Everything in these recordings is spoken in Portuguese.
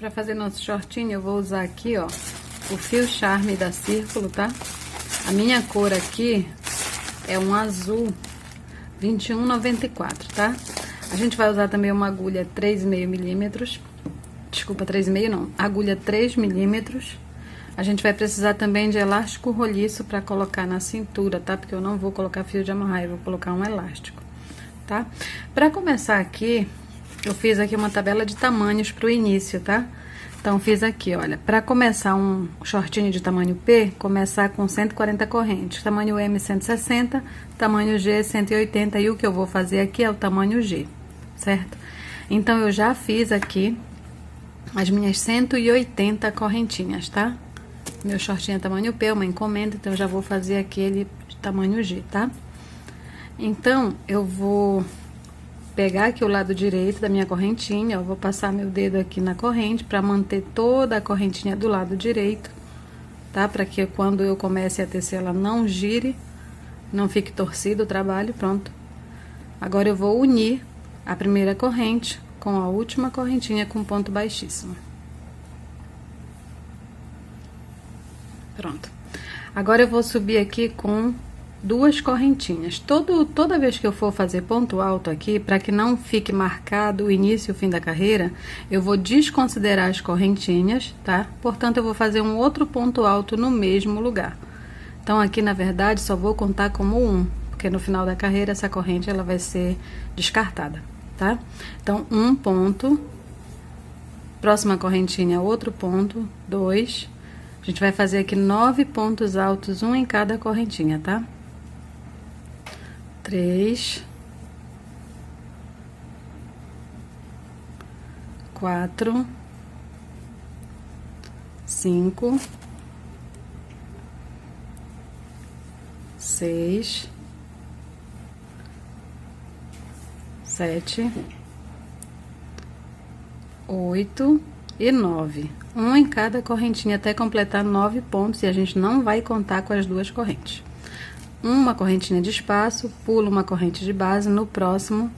Para fazer nosso shortinho, eu vou usar aqui, ó, o fio charme da Círculo, tá? A minha cor aqui é um azul 21,94, tá? A gente vai usar também uma agulha 3,5 milímetros. Desculpa, 3,5 não. Agulha 3 milímetros. A gente vai precisar também de elástico roliço para colocar na cintura, tá? Porque eu não vou colocar fio de amarrar, eu vou colocar um elástico, tá? Para começar aqui, eu fiz aqui uma tabela de tamanhos pro início, tá? Então, fiz aqui, olha, para começar um shortinho de tamanho P, começar com 140 correntes, tamanho M 160, tamanho G 180, e o que eu vou fazer aqui é o tamanho G, certo? Então, eu já fiz aqui as minhas 180 correntinhas, tá? Meu shortinho é tamanho P, uma encomenda, então eu já vou fazer aquele de tamanho G, tá? Então, eu vou pegar aqui o lado direito da minha correntinha, eu vou passar meu dedo aqui na corrente para manter toda a correntinha do lado direito, tá? Para que quando eu comece a tecer ela não gire, não fique torcido o trabalho, pronto. Agora eu vou unir a primeira corrente com a última correntinha com ponto baixíssimo. Pronto. Agora eu vou subir aqui com duas correntinhas. Toda vez que eu for fazer ponto alto aqui, para que não fique marcado o início e o fim da carreira, eu vou desconsiderar as correntinhas, tá? Portanto, eu vou fazer um outro ponto alto no mesmo lugar. Então, aqui, na verdade, só vou contar como um, porque no final da carreira, essa corrente, ela vai ser descartada, tá? Então, um ponto, próxima correntinha, outro ponto, 2. A gente vai fazer aqui 9 pontos altos, um em cada correntinha, tá? 3, 4, 5, 6, 7, 8 e 9. Um em cada correntinha até completar 9 pontos, e a gente não vai contar com as duas correntes. Uma correntinha de espaço, pulo uma corrente de base, no próximo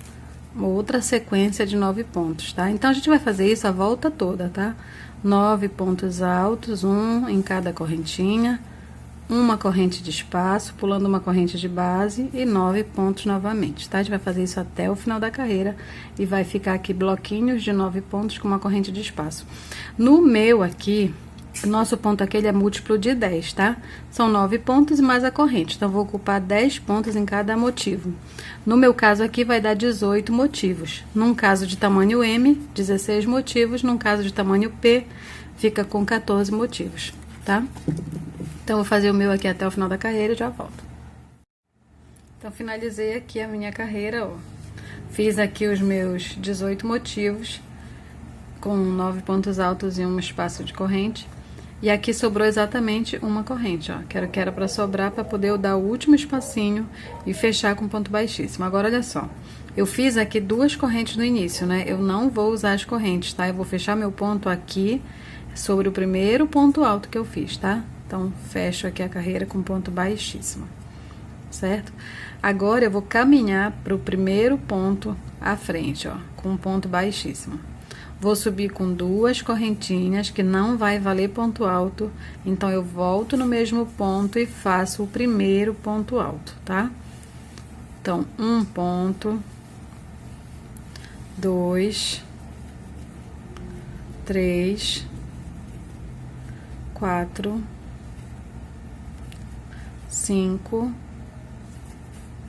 outra sequência de 9 pontos, tá? Então, a gente vai fazer isso a volta toda, tá? 9 pontos altos, um em cada correntinha, uma corrente de espaço, pulando uma corrente de base e 9 pontos novamente, tá? A gente vai fazer isso até o final da carreira e vai ficar aqui bloquinhos de 9 pontos com uma corrente de espaço. No meu aqui, o nosso ponto aqui ele é múltiplo de 10, tá? São 9 pontos e mais a corrente, então vou ocupar 10 pontos em cada motivo. No meu caso aqui vai dar 18 motivos. Num caso de tamanho M, 16 motivos. Num caso de tamanho P, fica com 14 motivos, tá? Então, vou fazer o meu aqui até o final da carreira e já volto. Então, finalizei aqui a minha carreira, ó. Fiz aqui os meus 18 motivos, com 9 pontos altos e um espaço de corrente. E aqui sobrou exatamente uma corrente, ó. Que era pra sobrar, pra poder eu dar o último espacinho e fechar com ponto baixíssimo. Agora, olha só. Eu fiz aqui duas correntes no início, né? Eu não vou usar as correntes, tá? Eu vou fechar meu ponto aqui sobre o primeiro ponto alto que eu fiz, tá? Então, fecho aqui a carreira com ponto baixíssimo, certo? Agora, eu vou caminhar pro primeiro ponto à frente, ó, com um ponto baixíssimo. Vou subir com duas correntinhas, que não vai valer ponto alto, então, eu volto no mesmo ponto e faço o primeiro ponto alto, tá? Então, um ponto, 2, 3, 4, 5,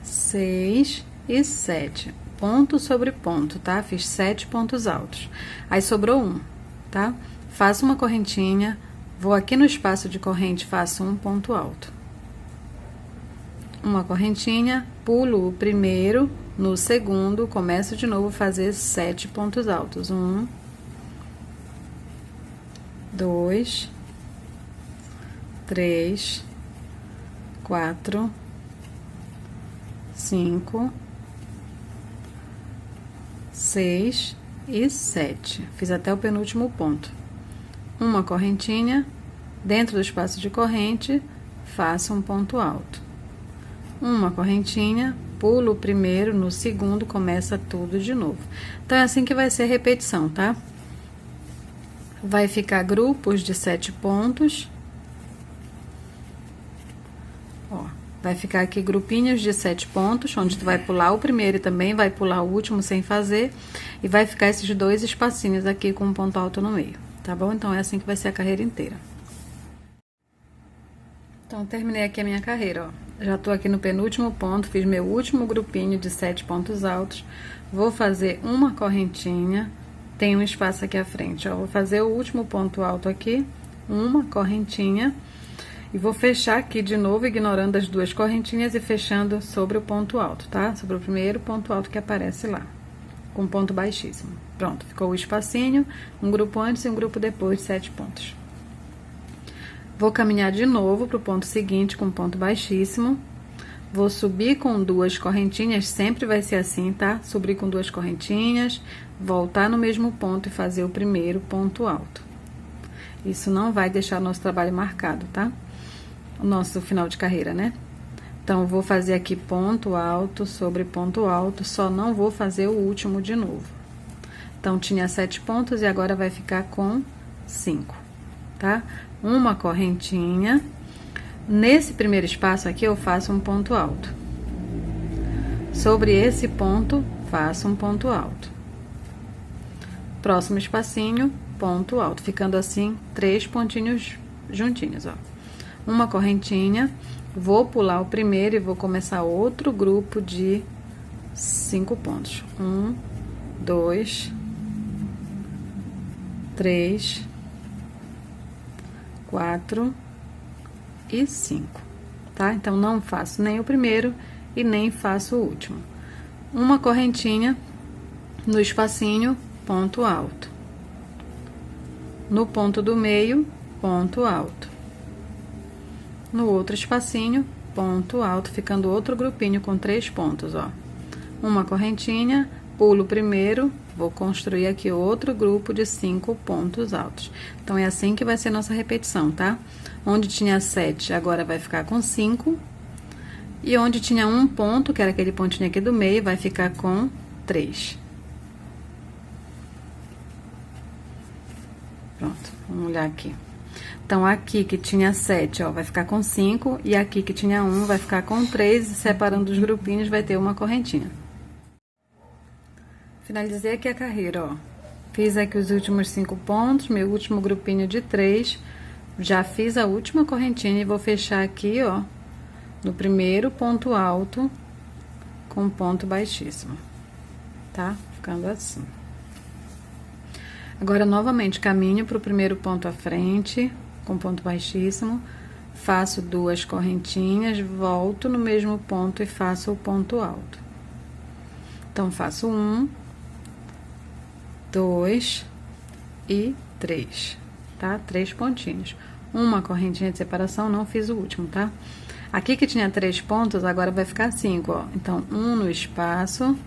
6 e 7. Ponto sobre ponto, tá? Fiz 7 pontos altos. Aí, sobrou um, tá? Faço uma correntinha, vou aqui no espaço de corrente, faço um ponto alto. Uma correntinha, pulo o primeiro, no segundo, começo de novo a fazer 7 pontos altos. 1, 2, 3, 4, 5, 6 e 7. Fiz até o penúltimo ponto. Uma correntinha, dentro do espaço de corrente, faço um ponto alto. Uma correntinha, pulo o primeiro, no segundo, começa tudo de novo. Então, é assim que vai ser a repetição, tá? vai ficar grupos de 7 pontos. Ó, vai ficar aqui grupinhos de 7 pontos, onde tu vai pular o primeiro e também vai pular o último sem fazer. E vai ficar esses 2 espacinhos aqui com um ponto alto no meio, tá bom? Então, é assim que vai ser a carreira inteira. Então, terminei aqui a minha carreira, ó. Já tô aqui no penúltimo ponto, fiz meu último grupinho de 7 pontos altos. Vou fazer uma correntinha, tem um espaço aqui à frente, ó. Vou fazer o último ponto alto aqui, uma correntinha. E vou fechar aqui de novo, ignorando as 2 correntinhas e fechando sobre o ponto alto, tá? Sobre o primeiro ponto alto que aparece lá, com ponto baixíssimo. Pronto, ficou o espacinho, um grupo antes e um grupo depois de 7 pontos. Vou caminhar de novo pro ponto seguinte com ponto baixíssimo. Vou subir com 2 correntinhas, sempre vai ser assim, tá? Subir com 2 correntinhas, voltar no mesmo ponto e fazer o primeiro ponto alto. Isso não vai deixar o nosso trabalho marcado, tá? O nosso final de carreira, né? Então, vou fazer aqui ponto alto sobre ponto alto, só não vou fazer o último de novo. Então, tinha 7 pontos e agora vai ficar com 5, tá? Uma correntinha. Nesse primeiro espaço aqui, eu faço um ponto alto. Sobre esse ponto, faço um ponto alto. Próximo espacinho, ponto alto, ficando assim 3 pontinhos juntinhos, ó. Uma correntinha, vou pular o primeiro e vou começar outro grupo de 5 pontos. 1, 2, 3, 4 e 5, tá? Então, não faço nem o primeiro e nem faço o último. Uma correntinha no espacinho, ponto alto. No ponto do meio, ponto alto. No outro espacinho, ponto alto, ficando outro grupinho com 3 pontos, ó. Uma correntinha, pulo o primeiro, vou construir aqui outro grupo de 5 pontos altos. Então, é assim que vai ser nossa repetição, tá? Onde tinha 7, agora vai ficar com 5. E onde tinha um ponto, que era aquele pontinho aqui do meio, vai ficar com 3. Pronto, vamos olhar aqui. Então, aqui que tinha 7, ó, vai ficar com 5, e aqui que tinha 1 vai ficar com 3, e separando os grupinhos vai ter uma correntinha. Finalizei aqui a carreira, ó. Fiz aqui os últimos 5 pontos, meu último grupinho de 3, já fiz a última correntinha e vou fechar aqui, ó, no primeiro ponto alto com ponto baixíssimo, tá? Ficando assim. Agora, novamente, caminho pro primeiro ponto à frente, com ponto baixíssimo, faço 2 correntinhas, volto no mesmo ponto e faço o ponto alto. Então, faço 1, 2 e 3, tá? 3 pontinhos. Uma correntinha de separação, não fiz o último, tá? Aqui que tinha 3 pontos, agora vai ficar 5, ó. Então, 1 no espaço,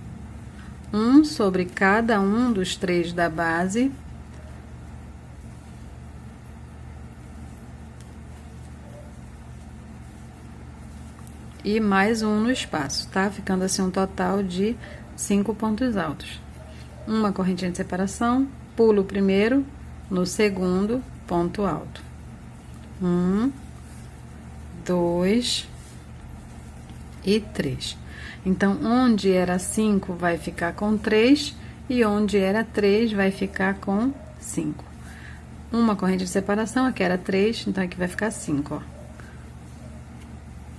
1 sobre cada um dos 3 da base. E mais 1 no espaço, tá? Ficando assim um total de 5 pontos altos. Uma correntinha de separação, pulo o primeiro, no segundo, ponto alto. 1, 2 e 3. Então, onde era 5 vai ficar com 3 e onde era 3 vai ficar com 5. Uma corrente de separação, aqui era 3, então aqui vai ficar 5, ó.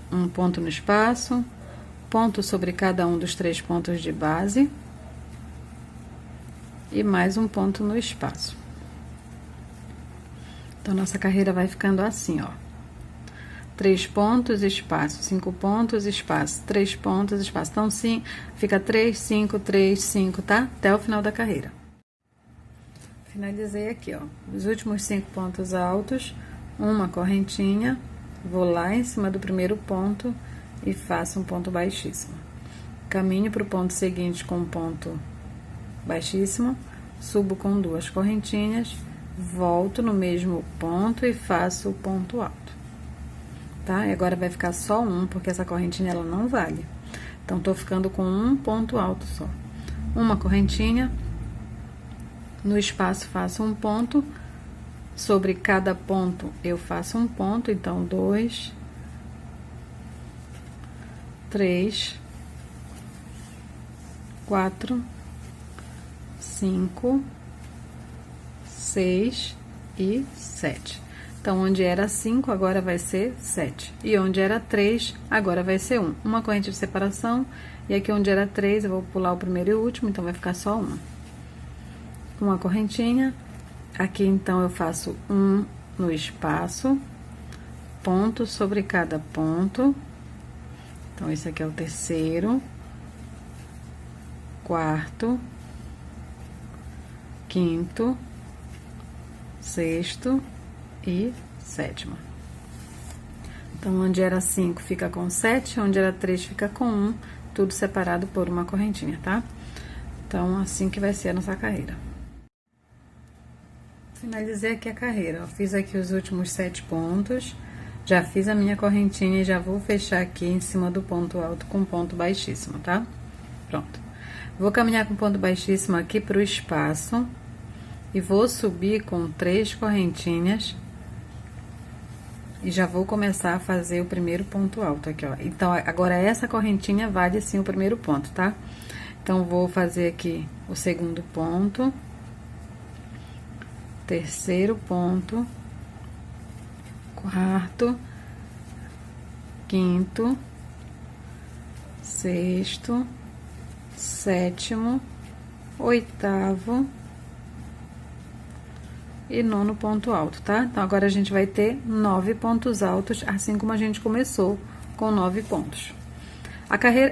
Um ponto no espaço, ponto sobre cada um dos 3 pontos de base e mais um ponto no espaço. Então, nossa carreira vai ficando assim, ó. 3 pontos, espaço, 5 pontos, espaço, 3 pontos, espaço. Então, sim, fica 3, 5, 3, 5, tá? Até o final da carreira. Finalizei aqui, ó. Os últimos 5 pontos altos, uma correntinha, vou lá em cima do primeiro ponto e faço um ponto baixíssimo. Caminho para o ponto seguinte com um ponto baixíssimo, subo com 2 correntinhas, volto no mesmo ponto e faço o ponto alto, tá? E agora vai ficar só um, porque essa correntinha ela não vale. Então, tô ficando com um ponto alto só. Uma correntinha, no espaço faço um ponto, sobre cada ponto eu faço um ponto, então 2, 3, 4, 5, 6 e 7. Então, onde era 5, agora vai ser 7. E onde era 3, agora vai ser 1. Uma corrente de separação. E aqui onde era 3, eu vou pular o primeiro e o último, então vai ficar só uma. Uma correntinha. Aqui, então, eu faço 1 no espaço. Ponto sobre cada ponto. Então, esse aqui é o terceiro. Quarto. Quinto. Sexto e sétimo. Então, onde era 5 fica com 7, onde era 3 fica com 1, tudo separado por uma correntinha, tá? Então, assim que vai ser a nossa carreira. Finalizei aqui a carreira, ó. Fiz aqui os últimos 7 pontos, já fiz a minha correntinha e já vou fechar aqui em cima do ponto alto com ponto baixíssimo, tá? Pronto. Vou caminhar com ponto baixíssimo aqui pro espaço e vou subir com 3 correntinhas. E já vou começar a fazer o primeiro ponto alto aqui, ó. Então, agora essa correntinha vale sim o primeiro ponto, tá? Então, vou fazer aqui o segundo ponto. Terceiro ponto. Quarto. Quinto. Sexto. Sétimo. Oitavo. E nono ponto alto, tá? Então, agora a gente vai ter 9 pontos altos, assim como a gente começou com 9 pontos.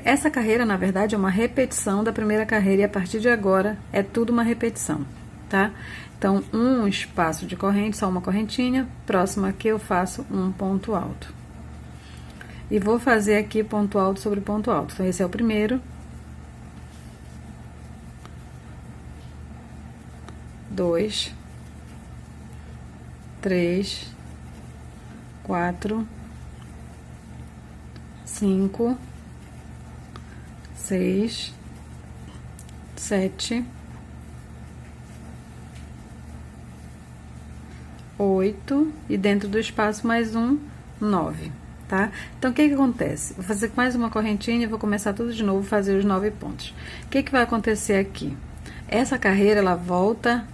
Essa carreira, na verdade, é uma repetição da primeira carreira e a partir de agora é tudo uma repetição, tá? Então, um espaço de corrente, só uma correntinha, próximo aqui eu faço um ponto alto. E vou fazer aqui ponto alto sobre ponto alto. Então, esse é o primeiro. 2, 3, 4, 5, 6, 7, 8 e dentro do espaço mais um, 9, tá? Então, o que que acontece? Vou fazer mais uma correntinha e vou começar tudo de novo, fazer os 9 pontos. O que que vai acontecer aqui? Essa carreira, ela volta...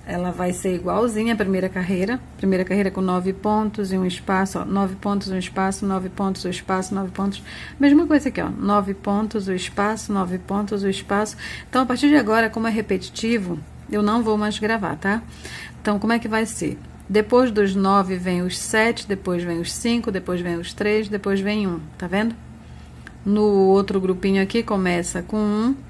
Ela vai ser igualzinha à primeira carreira com 9 pontos e um espaço, ó, 9 pontos, um espaço, 9 pontos, um espaço, 9 pontos. Mesma coisa aqui, ó, 9 pontos, o espaço, 9 pontos, o espaço. Então, a partir de agora, como é repetitivo, eu não vou mais gravar, tá? Então, como é que vai ser? Depois dos 9 vem os 7, depois vem os 5, depois vem os 3, depois vem 1, tá vendo? No outro grupinho aqui, começa com 1.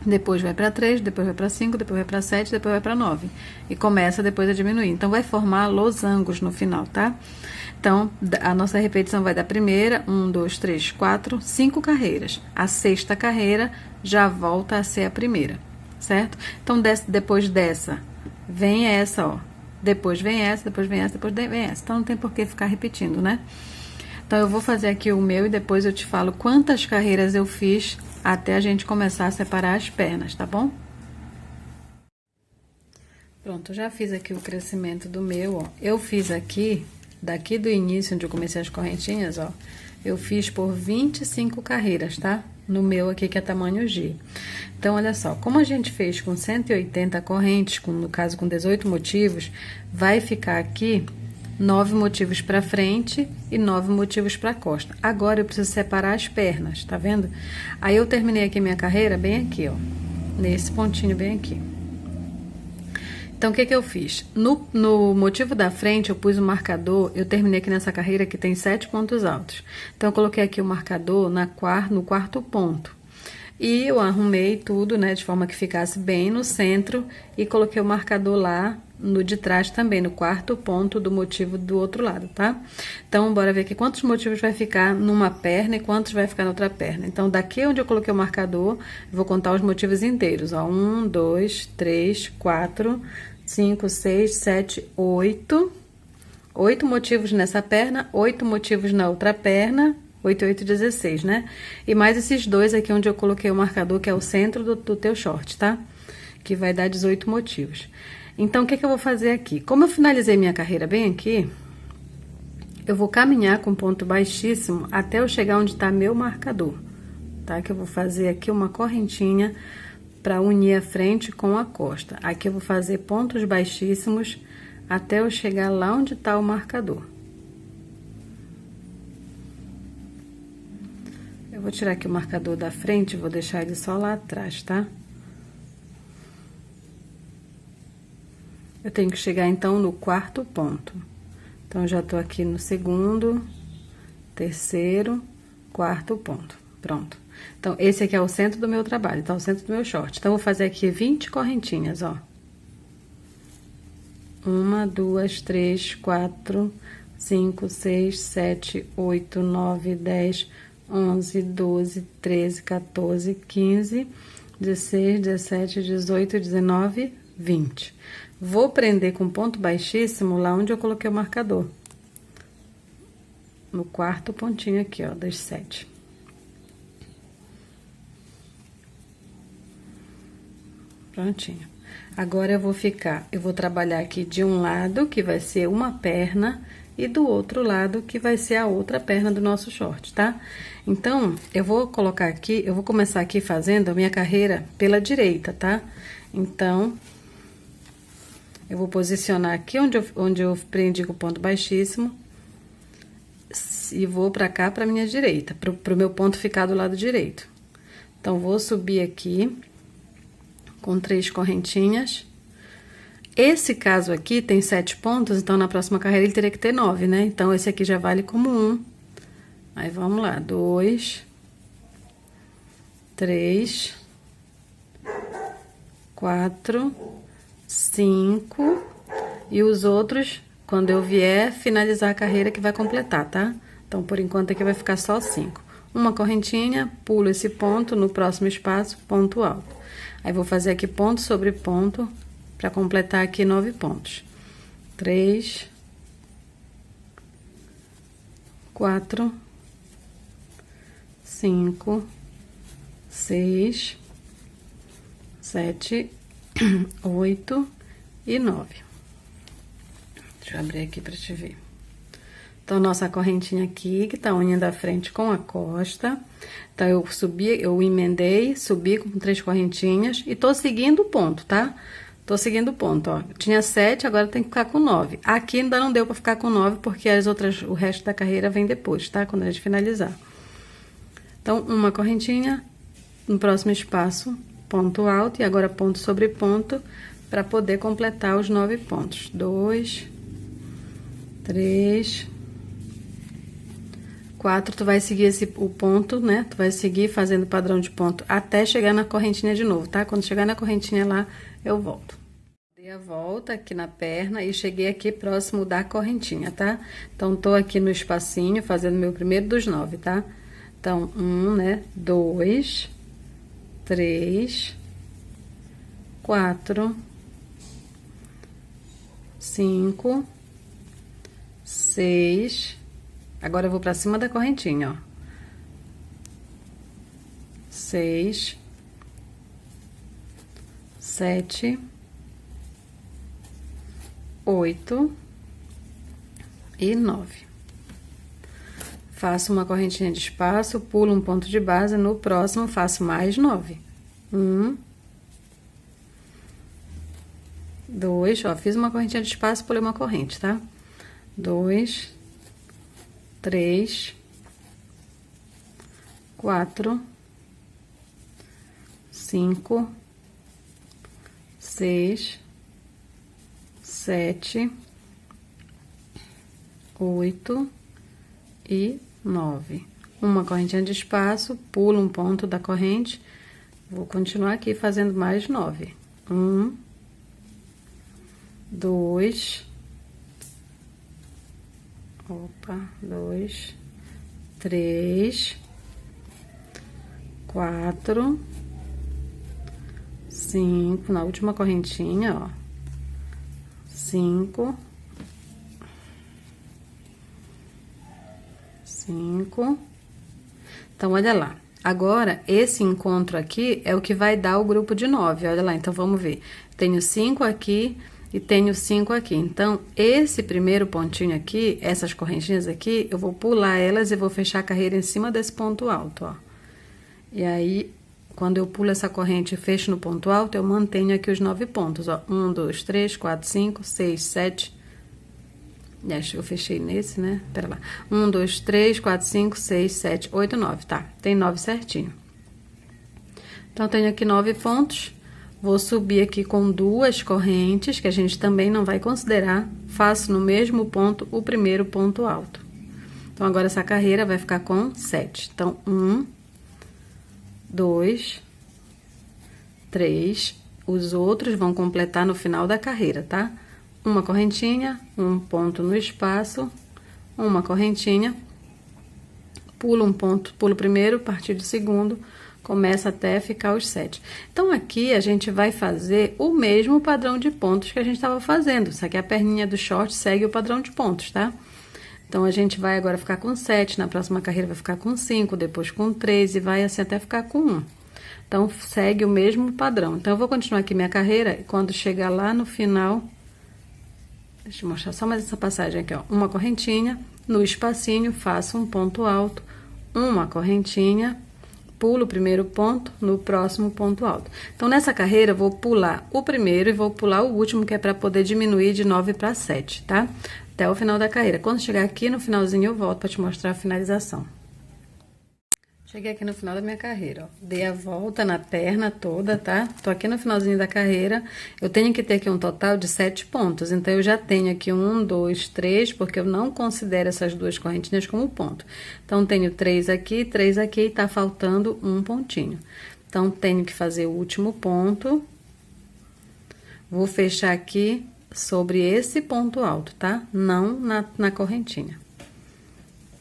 Depois vai para 3, depois vai para 5, depois vai para 7, depois vai para 9. E começa depois a diminuir. Então, vai formar losangos no final, tá? Então, a nossa repetição vai da primeira, 1, 2, 3, 4, 5 carreiras. A sexta carreira já volta a ser a primeira, certo? Então, depois dessa, vem essa, ó. Depois vem essa, depois vem essa, depois vem essa. Então, não tem por que ficar repetindo, né? Então, eu vou fazer aqui o meu e depois eu te falo quantas carreiras eu fiz até a gente começar a separar as pernas, tá bom? Pronto, já fiz aqui o crescimento do meu, ó. Eu fiz aqui, daqui do início, onde eu comecei as correntinhas, ó, eu fiz por 25 carreiras, tá? No meu aqui, que é tamanho G. Então, olha só, como a gente fez com 180 correntes, no caso com 18 motivos, vai ficar aqui 9 motivos para frente e 9 motivos para costa. Agora, eu preciso separar as pernas, tá vendo? Aí, eu terminei aqui minha carreira bem aqui, ó. Nesse pontinho bem aqui. Então, o que que eu fiz? No motivo da frente, eu pus o marcador, eu terminei aqui nessa carreira que tem 7 pontos altos. Então, eu coloquei aqui o marcador no quarto ponto. E eu arrumei tudo, né, de forma que ficasse bem no centro e coloquei o marcador lá no de trás também, no quarto ponto do motivo do outro lado, tá? Então, bora ver aqui quantos motivos vai ficar numa perna e quantos vai ficar na outra perna. Então, daqui onde eu coloquei o marcador, eu vou contar os motivos inteiros, ó. 1, 2, 3, 4, 5, 6, 7, 8. 8 motivos nessa perna, 8 motivos na outra perna, 8, 8, 16, né? E mais esses dois aqui onde eu coloquei o marcador, que é o centro do teu short, tá? Que vai dar 18 motivos. Então, o que eu vou fazer aqui? Como eu finalizei minha carreira bem aqui, eu vou caminhar com ponto baixíssimo até eu chegar onde tá meu marcador, tá? Que eu vou fazer aqui uma correntinha para unir a frente com a costa. Aqui eu vou fazer pontos baixíssimos até eu chegar lá onde tá o marcador. Eu vou tirar aqui o marcador da frente e vou deixar ele só lá atrás, tá? Eu tenho que chegar, então, no quarto ponto. Então, já tô aqui no segundo, terceiro, quarto ponto. Pronto. Então, esse aqui é o centro do meu trabalho, tá? O centro do meu short. Então, eu vou fazer aqui 20 correntinhas, ó. 1, 2, 3, 4, 5, 6, 7, 8, 9, 10, 11, 12, 13, 14, 15, 16, 17, 18, 19, 20. Vou prender com ponto baixíssimo lá onde eu coloquei o marcador. No quarto pontinho aqui, ó, das 7. Prontinho. Agora eu vou trabalhar aqui de um lado, que vai ser uma perna, e do outro lado, que vai ser a outra perna do nosso short, tá? Então, eu vou começar aqui fazendo a minha carreira pela direita, tá? Então, eu vou posicionar aqui onde eu prendi com o ponto baixíssimo, e vou pra cá, pra minha direita, pro meu ponto ficar do lado direito. Então, vou subir aqui com 3 correntinhas. Esse caso aqui tem 7 pontos, então na próxima carreira ele teria que ter 9, né? Então, esse aqui já vale como 1. Aí, vamos lá. 2, 3, 4, 5. E os outros, quando eu vier finalizar a carreira, que vai completar, tá? Então, por enquanto, aqui vai ficar só 5. Uma correntinha, pulo esse ponto, no próximo espaço, ponto alto. Aí, vou fazer aqui ponto sobre ponto, para completar aqui 9 pontos. 3, 4, 5, 6, 7, 8 e 9. Deixa eu abrir aqui para te ver. Então, nossa correntinha aqui, que tá unindo a frente com a costa. Então, eu emendei, subi com 3 correntinhas e tô seguindo o ponto, tá? Tô seguindo o ponto, ó. Tinha 7, agora tem que ficar com 9. Aqui ainda não deu pra ficar com 9, porque o resto da carreira vem depois, tá? Quando a gente finalizar. Então, uma correntinha, no próximo espaço, ponto alto, e agora ponto sobre ponto, pra poder completar os 9 pontos. 2, 3, 4, tu vai seguir o ponto, né? Tu vai seguir fazendo padrão de ponto até chegar na correntinha de novo, tá? Quando chegar na correntinha lá, eu volto. Dei a volta aqui na perna e cheguei aqui próximo da correntinha, tá? Então, tô aqui no espacinho fazendo meu primeiro dos 9, tá? Então, 1, né? 2, 3, 4, 5, 6. Agora, eu vou pra cima da correntinha, ó. 6, 7, 8 e 9. Faço uma correntinha de espaço, pulo um ponto de base, no próximo faço mais 9. 1, 2, ó, fiz uma correntinha de espaço, pulei uma corrente, tá? 2, 3, 4, 5, 6, 7, 8 e 9. Uma correntinha de espaço, pulo um ponto da corrente, vou continuar aqui fazendo mais 9. 1, 2, 2, 3, 4, 5, na última correntinha, ó. 5, 5. Então, olha lá. Agora, esse encontro aqui é o que vai dar o grupo de 9, olha lá. Então, vamos ver. Tenho 5 aqui, e tenho 5 aqui. Então, esse primeiro pontinho aqui, essas correntinhas aqui, eu vou pular elas e vou fechar a carreira em cima desse ponto alto, ó. E aí, quando eu pulo essa corrente e fecho no ponto alto, eu mantenho aqui os 9 pontos, ó. 1, 2, 3, 4, 5, 6, 7. Eu fechei nesse, né? Pera lá. 1, 2, 3, 4, 5, 6, 7, 8, 9. Tá, tem 9 certinho. Então, tenho aqui 9 pontos. Vou subir aqui com 2 correntes, que a gente também não vai considerar. Faço no mesmo ponto o primeiro ponto alto. Então, agora essa carreira vai ficar com 7. Então, 1, 2, 3. Os outros vão completar no final da carreira, tá? Uma correntinha, um ponto no espaço, uma correntinha, pulo um ponto, pulo o primeiro, partir do segundo, começa até ficar os 7. Então, aqui a gente vai fazer o mesmo padrão de pontos que a gente estava fazendo. Isso aqui é a perninha do short, segue o padrão de pontos, tá? Então, a gente vai agora ficar com 7, na próxima carreira vai ficar com 5, depois com 3 e vai assim até ficar com 1. Então, segue o mesmo padrão. Então, eu vou continuar aqui minha carreira e quando chegar lá no final... Deixa eu mostrar só mais essa passagem aqui, ó. Uma correntinha, no espacinho, faço um ponto alto, uma correntinha, pulo o primeiro ponto, no próximo ponto alto. Então, nessa carreira, eu vou pular o primeiro e vou pular o último, que é para poder diminuir de 9 para 7, tá? Até o final da carreira. Quando chegar aqui no finalzinho, eu volto para te mostrar a finalização. Cheguei aqui no final da minha carreira, ó. Dei a volta na perna toda, tá? Tô aqui no finalzinho da carreira. Eu tenho que ter aqui um total de 7 pontos. Então, eu já tenho aqui 1, 2, 3, porque eu não considero essas 2 correntinhas como ponto. Então, tenho 3 aqui e tá faltando um pontinho. Então, tenho que fazer o último ponto. Vou fechar aqui sobre esse ponto alto, tá? Não na correntinha.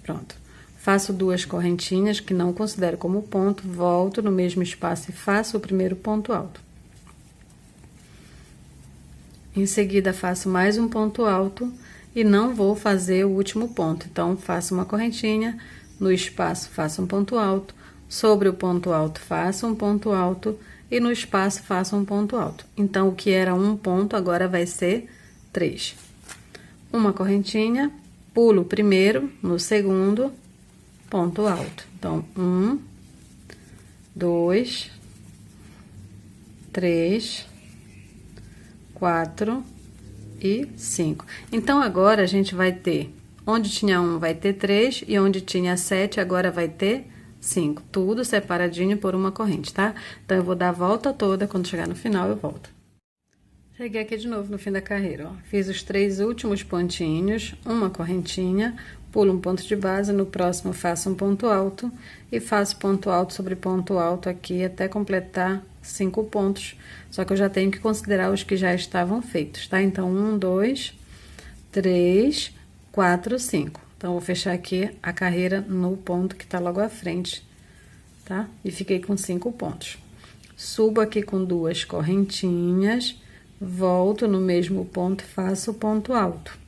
Pronto. Faço 2 correntinhas, que não considero como ponto, volto no mesmo espaço e faço o primeiro ponto alto. Em seguida, faço mais um ponto alto e não vou fazer o último ponto. Então, faço uma correntinha, no espaço faço um ponto alto, sobre o ponto alto faço um ponto alto e no espaço faço um ponto alto. Então, o que era um ponto agora vai ser 3. Uma correntinha, pulo o primeiro, no segundo... ponto alto. Então, 1, 2, 3, 4 e 5. Então, agora a gente vai ter, onde tinha 1 vai ter 3 e onde tinha 7 agora vai ter 5. Tudo separadinho por uma corrente, tá? Então, eu vou dar a volta toda, quando chegar no final eu volto. Cheguei aqui de novo no fim da carreira, ó. Fiz os 3 últimos pontinhos, uma correntinha, pulo um ponto de base, no próximo faço um ponto alto e faço ponto alto sobre ponto alto aqui até completar 5 pontos. Só que eu já tenho que considerar os que já estavam feitos, tá? Então, 1, 2, 3, 4, 5. Então, vou fechar aqui a carreira no ponto que tá logo à frente, tá? E fiquei com 5 pontos. Subo aqui com 2 correntinhas, volto no mesmo ponto, faço o ponto alto.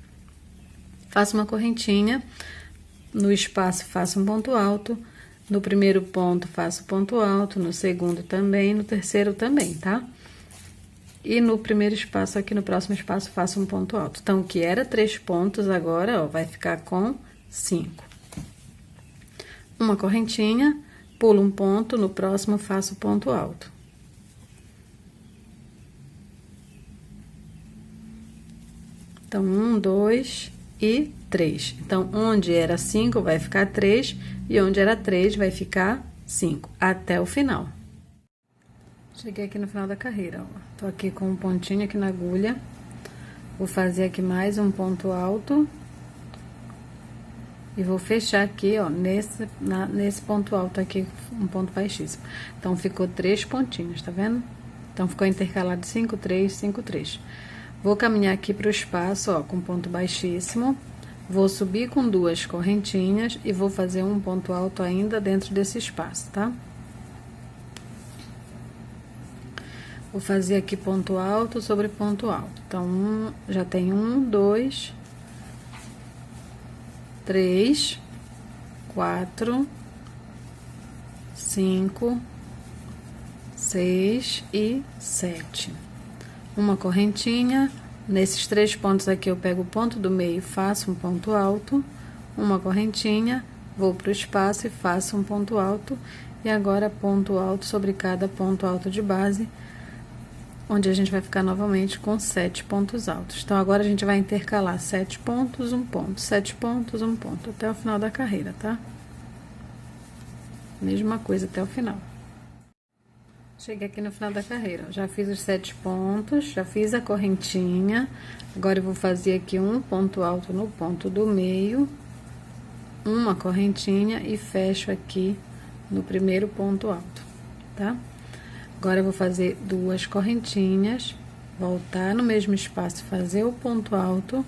Faço uma correntinha, no espaço faço um ponto alto, no primeiro ponto faço ponto alto, no segundo também, no terceiro também, tá? E no primeiro espaço, aqui no próximo espaço, faço um ponto alto. Então, o que era 3 pontos, agora, ó, vai ficar com 5. Uma correntinha, pulo um ponto, no próximo faço ponto alto. Então, 1, 2 e 3. Então, onde era 5 vai ficar 3 e onde era 3 vai ficar 5, até o final. Cheguei aqui no final da carreira, ó. Tô aqui com um pontinho aqui na agulha. Vou fazer aqui mais um ponto alto. E vou fechar aqui, ó, nesse ponto alto aqui, um ponto baixíssimo. Então, ficou 3 pontinhos, tá vendo? Então, ficou intercalado 5, 3, 5, 3. Vou caminhar aqui pro espaço, ó, com ponto baixíssimo. Vou subir com 2 correntinhas e vou fazer um ponto alto ainda dentro desse espaço, tá? Vou fazer aqui ponto alto sobre ponto alto. Então, já tem 1, 2, 3, 4, 5, 6 e 7. Uma correntinha, Nesses 3 pontos aqui, eu pego o ponto do meio, faço um ponto alto, uma correntinha, vou para o espaço e faço um ponto alto, e agora ponto alto sobre cada ponto alto de base, onde a gente vai ficar novamente com 7 pontos altos. Então, agora a gente vai intercalar 7 pontos, 1 ponto, 7 pontos, 1 ponto, até o final da carreira, tá? Mesma coisa até o final. Cheguei aqui no final da carreira, ó, já fiz os 7 pontos, já fiz a correntinha, agora eu vou fazer aqui um ponto alto no ponto do meio, uma correntinha e fecho aqui no primeiro ponto alto, tá? Agora eu vou fazer 2 correntinhas, voltar no mesmo espaço, fazer o ponto alto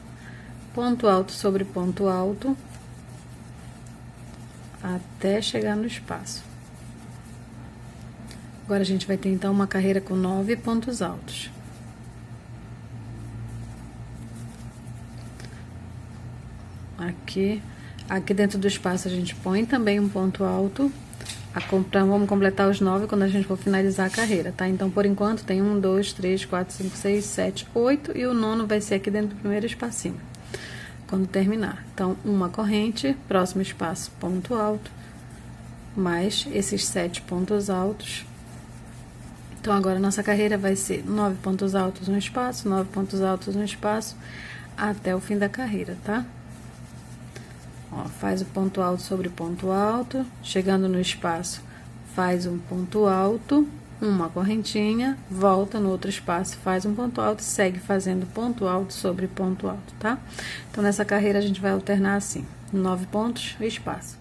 sobre ponto alto, até chegar no espaço. Agora, a gente vai ter, então, uma carreira com 9 pontos altos. Aqui dentro do espaço, a gente põe também um ponto alto. Vamos completar os 9 quando a gente for finalizar a carreira, tá? Então, por enquanto, tem 1, 2, 3, 4, 5, 6, 7, 8. E o 9º vai ser aqui dentro do primeiro espacinho, quando terminar. Então, uma corrente, próximo espaço, ponto alto, mais esses 7 pontos altos. Então, agora, nossa carreira vai ser 9 pontos altos no espaço, 9 pontos altos no espaço, até o fim da carreira, tá? Ó, faz o ponto alto sobre ponto alto, chegando no espaço, faz um ponto alto, uma correntinha, volta no outro espaço, faz um ponto alto, segue fazendo ponto alto sobre ponto alto, tá? Então, nessa carreira, a gente vai alternar assim, 9 pontos e espaço.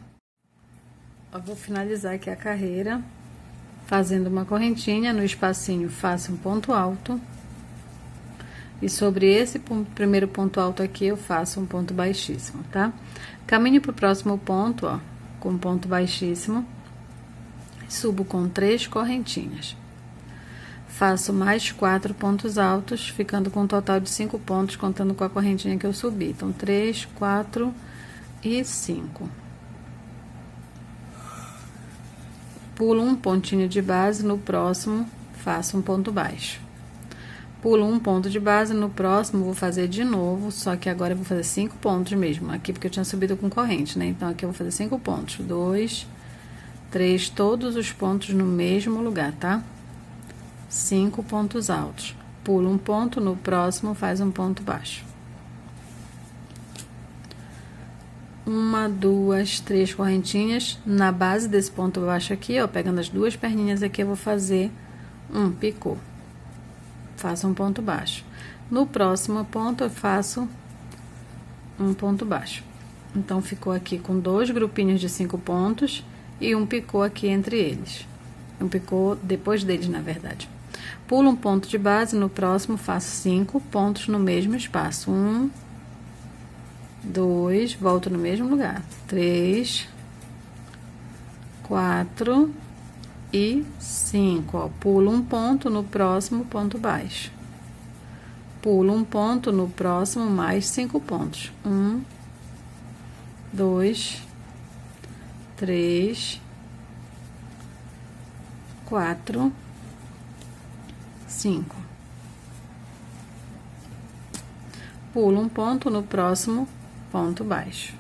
Eu vou finalizar aqui a carreira fazendo uma correntinha, no espacinho faço um ponto alto, e sobre esse primeiro ponto alto aqui eu faço um ponto baixíssimo, tá? Caminho pro próximo ponto, ó, com ponto baixíssimo, subo com 3 correntinhas. Faço mais 4 pontos altos, ficando com um total de 5 pontos, contando com a correntinha que eu subi. Então, 3, 4 e 5. Pulo um pontinho de base, no próximo faço um ponto baixo. Pulo um ponto de base, no próximo vou fazer de novo, só que agora eu vou fazer 5 pontos mesmo, aqui porque eu tinha subido com corrente, né? Então, aqui eu vou fazer 5 pontos, 2, 3, todos os pontos no mesmo lugar, tá? 5 pontos altos. Pulo um ponto, no próximo faz um ponto baixo. 1, 2, 3 correntinhas. Na base desse ponto baixo aqui, ó, pegando as 2 perninhas aqui, eu vou fazer um picô. Faço um ponto baixo. No próximo ponto, eu faço um ponto baixo. Então, ficou aqui com 2 grupinhos de 5 pontos e um picô aqui entre eles. Um picô depois deles, na verdade. Pulo um ponto de base, no próximo faço 5 pontos no mesmo espaço. 1, 2, volto no mesmo lugar. 3, 4 e 5. Ó, pulo um ponto, no próximo ponto baixo. Pulo um ponto, no próximo mais 5 pontos. 1, 2, 3, 4, 5. Pulo um ponto, no próximo ponto baixo.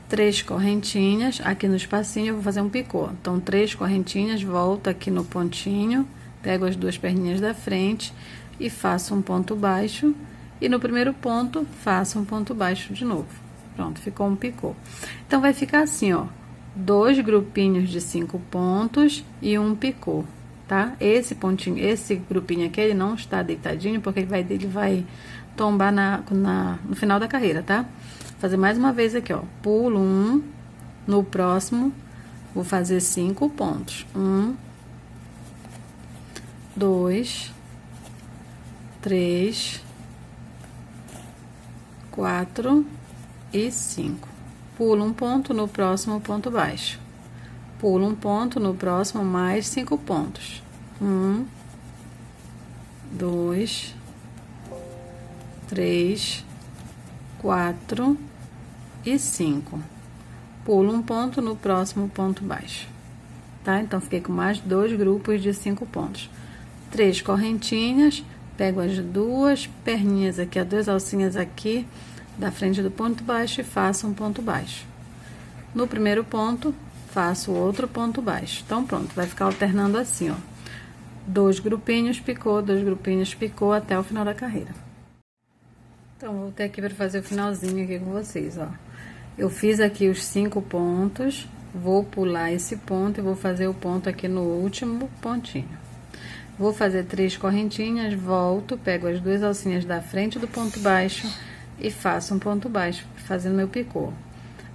3 correntinhas, aqui no espacinho eu vou fazer um picô. Então, 3 correntinhas, volto aqui no pontinho, pego as 2 perninhas da frente e faço um ponto baixo. E no primeiro ponto, faço um ponto baixo de novo. Pronto, ficou um picô. Então, vai ficar assim, ó, 2 grupinhos de 5 pontos e um picô, tá? Esse pontinho, esse grupinho aqui, ele não está deitadinho, porque ele vai tombar no final da carreira, tá? Vou fazer mais uma vez aqui, ó. Pulo um, no próximo, vou fazer 5 pontos. 1, 2, 3, 4 e 5. Pulo um ponto, no próximo ponto baixo. Pulo um ponto, no próximo mais 5 pontos. 1, 2, 3, 4 e 5. Pulo um ponto, no próximo ponto baixo, tá? Então, fiquei com mais 2 grupos de 5 pontos. 3 correntinhas, Pego as duas perninhas aqui, as duas alcinhas aqui da frente do ponto baixo e faço um ponto baixo. No primeiro ponto, faço outro ponto baixo. Então, pronto, vai ficar alternando assim, ó. 2 grupinhos, picou, 2 grupinhos, picou, até o final da carreira. Então, voltei aqui para fazer o finalzinho aqui com vocês, ó. Eu fiz aqui os 5 pontos, vou pular esse ponto e vou fazer o ponto aqui no último pontinho. Vou fazer 3 correntinhas, volto, pego as duas alcinhas da frente do ponto baixo e faço um ponto baixo, fazendo meu picô.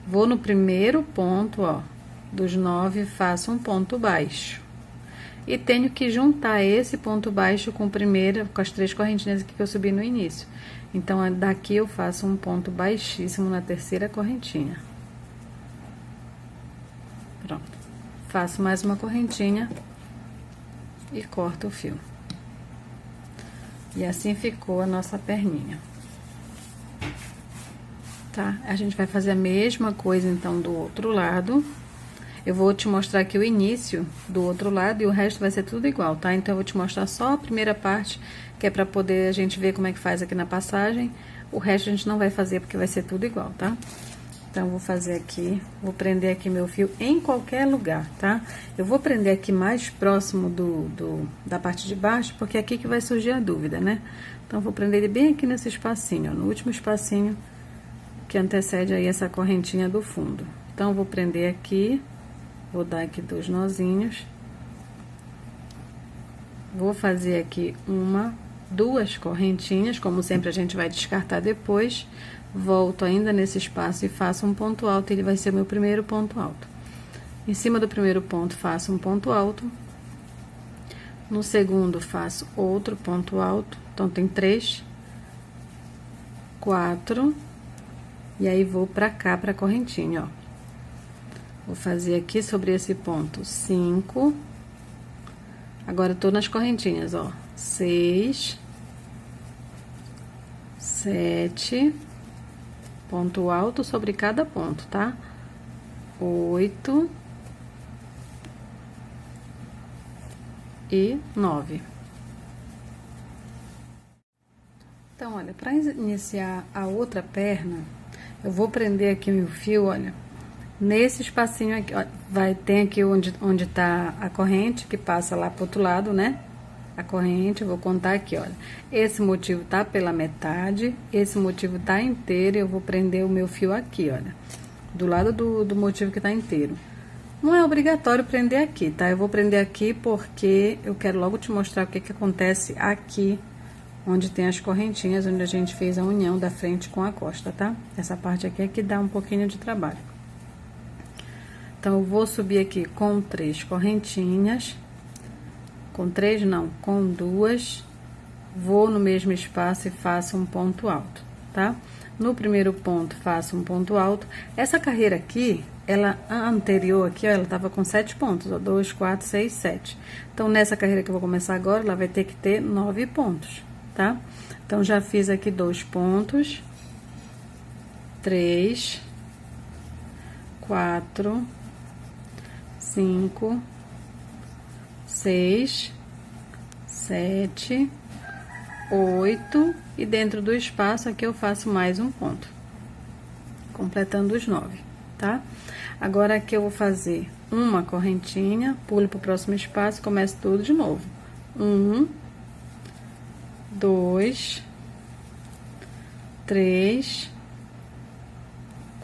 Vou no primeiro ponto, ó, dos 9, faço um ponto baixo. E tenho que juntar esse ponto baixo com com as 3 correntinhas aqui que eu subi no início. Então, daqui eu faço um ponto baixíssimo na terceira correntinha. Pronto. Faço mais uma correntinha e corto o fio. E assim ficou a nossa perninha. Tá? A gente vai fazer a mesma coisa, então, do outro lado. Eu vou te mostrar aqui o início do outro lado e o resto vai ser tudo igual, tá? Então, eu vou te mostrar só a primeira parte, que é pra poder a gente ver como é que faz aqui na passagem. O resto a gente não vai fazer, porque vai ser tudo igual, tá? Então, eu vou fazer aqui, vou prender aqui meu fio em qualquer lugar, tá? Eu vou prender aqui mais próximo da parte de baixo, porque é aqui que vai surgir a dúvida, né? Então, eu vou prender ele bem aqui nesse espacinho, ó, no último espacinho que antecede aí essa correntinha do fundo. Então, eu vou prender aqui, vou dar aqui 2 nozinhos. Vou fazer aqui 2 correntinhas, como sempre a gente vai descartar depois. Volto ainda nesse espaço e faço um ponto alto, ele vai ser o meu primeiro ponto alto. Em cima do primeiro ponto, faço um ponto alto. No segundo, faço outro ponto alto. Então, tem 3, 4, e aí vou pra cá, pra correntinha, ó. Vou fazer aqui sobre esse ponto 5. Agora, eu tô nas correntinhas, ó. 6, 7, ponto alto sobre cada ponto, tá? 8 e 9. Então, olha, para iniciar a outra perna, eu vou prender aqui meu fio, olha, nesse espacinho aqui, ó, tem aqui onde tá a corrente, que passa lá pro outro lado, né? A corrente, eu vou contar aqui, olha. Esse motivo tá pela metade, esse motivo tá inteiro, e eu vou prender o meu fio aqui, olha. Do lado do motivo que tá inteiro. Não é obrigatório prender aqui, tá? Eu vou prender aqui porque eu quero logo te mostrar o que que acontece aqui, onde tem as correntinhas, onde a gente fez a união da frente com a costa, tá? Essa parte aqui é que dá um pouquinho de trabalho. Então, eu vou subir aqui com 3 correntinhas. Com 3 não, com 2. Vou no mesmo espaço e faço um ponto alto, tá? No primeiro ponto, faço um ponto alto. Essa carreira aqui, a anterior aqui, ó, ela tava com 7 pontos, ó, 2, 4, 6, 7. Então, nessa carreira que eu vou começar agora, ela vai ter que ter 9 pontos, tá? Então, já fiz aqui 2 pontos. 3, 4, 5, 6, 7, 8, e dentro do espaço aqui eu faço mais um ponto, completando os 9, tá? Agora aqui eu vou fazer uma correntinha, pulo pro próximo espaço, começo tudo de novo. 1, 2, 3,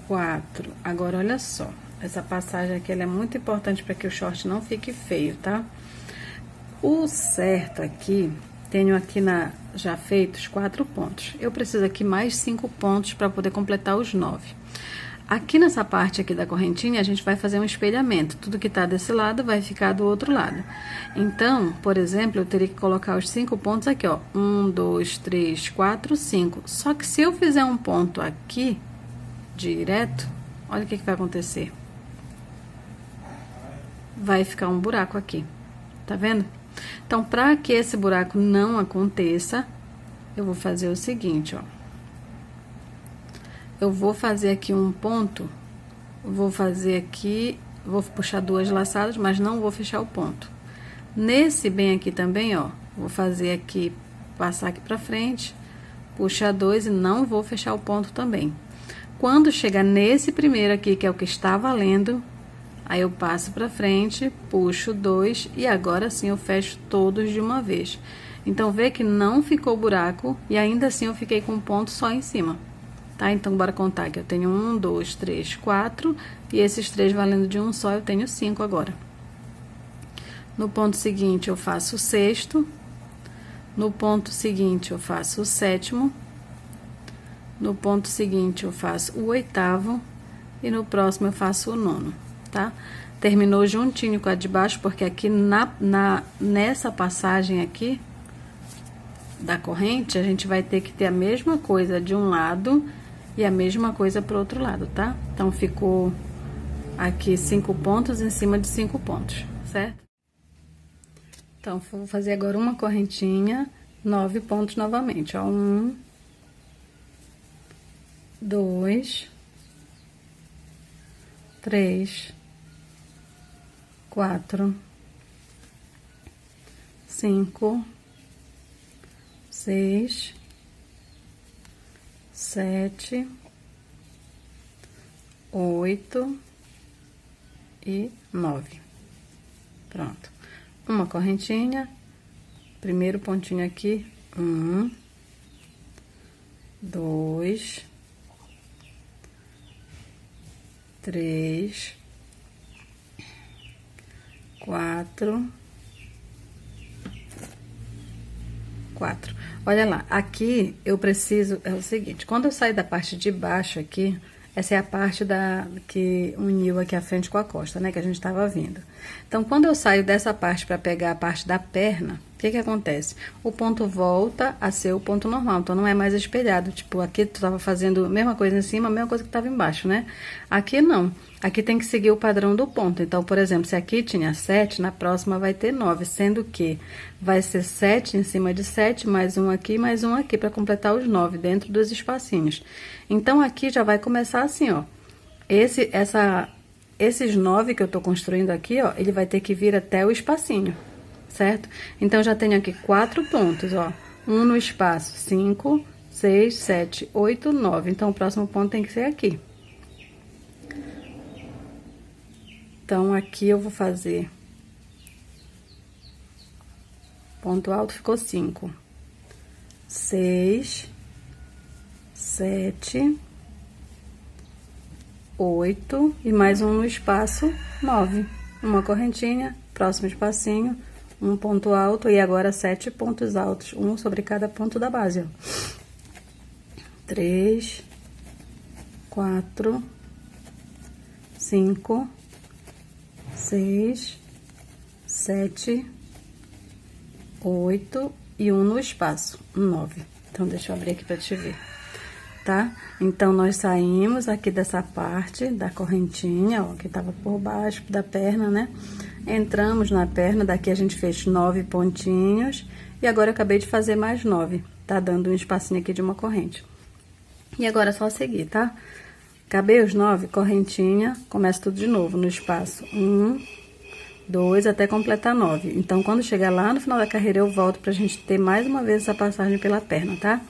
4. Agora, olha só, essa passagem aqui, ela é muito importante para que o short não fique feio, tá? O certo aqui, tenho aqui já feitos 4 pontos. Eu preciso aqui mais 5 pontos para poder completar os 9. Aqui nessa parte aqui da correntinha, a gente vai fazer um espelhamento. Tudo que tá desse lado vai ficar do outro lado. Então, por exemplo, eu teria que colocar os 5 pontos aqui, ó. 1, 2, 3, 4, 5. Só que se eu fizer um ponto aqui, direto, olha o que vai acontecer. Vai ficar um buraco aqui. Tá vendo? Então, para que esse buraco não aconteça, eu vou fazer o seguinte, ó. Eu vou fazer aqui um ponto, vou fazer aqui, vou puxar 2 laçadas, mas não vou fechar o ponto. Nesse bem aqui também, ó, vou fazer aqui passar aqui pra frente, puxar 2 e não vou fechar o ponto também. Quando chegar nesse primeiro aqui, que é o que está valendo, aí eu passo pra frente, puxo 2 e agora sim eu fecho todos de uma vez. Então, vê que não ficou buraco e ainda assim eu fiquei com um ponto só em cima, tá? Então, bora contar que eu tenho 1, 2, 3, 4 e esses 3 valendo de um só, eu tenho 5 agora. No ponto seguinte, eu faço o sexto. No ponto seguinte, eu faço o sétimo. No ponto seguinte, eu faço o oitavo. E no próximo, eu faço o nono, tá? Terminou juntinho com a de baixo, porque aqui nessa passagem aqui da corrente, a gente vai ter que ter a mesma coisa de um lado e a mesma coisa pro outro lado, tá? Então, ficou aqui 5 pontos em cima de 5 pontos, certo? Então, vou fazer agora uma correntinha, 9 pontos novamente, ó. 1, 2, 3, 4, 5, 6, 7, 8 e 9. Pronto. Uma correntinha, primeiro pontinho aqui, 1, 2, 3, 4. Olha lá, aqui eu preciso, é o seguinte, quando eu saio da parte de baixo aqui, essa é a parte que uniu aqui a frente com a costa, né, que a gente tava vindo. Então, quando eu saio dessa parte para pegar a parte da perna, o que que acontece? O ponto volta a ser o ponto normal, então não é mais espelhado. Tipo, aqui tu tava fazendo a mesma coisa em cima, a mesma coisa que tava embaixo, né? Aqui não. Aqui tem que seguir o padrão do ponto. Então, por exemplo, se aqui tinha 7, na próxima vai ter 9, sendo que vai ser 7 em cima de 7, mais um aqui, para completar os 9 dentro dos espacinhos. Então, aqui já vai começar assim, ó. Esses 9 que eu tô construindo aqui, ó, ele vai ter que vir até o espacinho, certo? Então, já tenho aqui 4 pontos, ó. Um no espaço, 5, 6, 7, 8, 9. Então, o próximo ponto tem que ser aqui. Então, aqui eu vou fazer... Ponto alto ficou 5. 6, 7, 8 e mais um no espaço, 9. Uma correntinha, próximo espacinho, um ponto alto e agora 7 pontos altos, um sobre cada ponto da base, ó. 3, 4, 5, 6, 7, 8 e um no espaço, 9. Então, deixa eu abrir aqui pra te ver, tá? Então, nós saímos aqui dessa parte da correntinha, ó, que tava por baixo da perna, né? Entramos na perna, daqui a gente fez 9 pontinhos, e agora eu acabei de fazer mais 9, tá? Dando um espacinho aqui de uma corrente. E agora é só seguir, tá? Acabei os 9, correntinha, começa tudo de novo, no espaço 1, 2, até completar 9. Então, quando chegar lá no final da carreira, eu volto pra gente ter mais uma vez essa passagem pela perna, tá?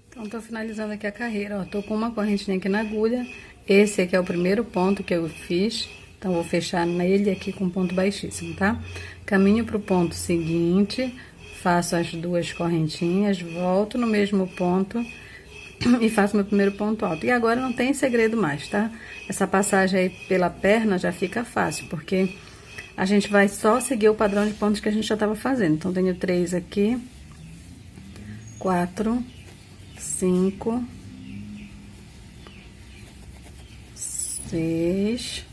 Então, tô finalizando aqui a carreira, ó, tô com uma correntinha aqui na agulha, esse aqui é o primeiro ponto que eu fiz, então, vou fechar nele aqui com ponto baixíssimo, tá? Caminho pro ponto seguinte, faço as 2 correntinhas, volto no mesmo ponto e faço meu primeiro ponto alto. E agora não tem segredo mais, tá? Essa passagem aí pela perna já fica fácil, porque a gente vai só seguir o padrão de pontos que a gente já tava fazendo. Então, tenho 3 aqui, 4, 5, 6,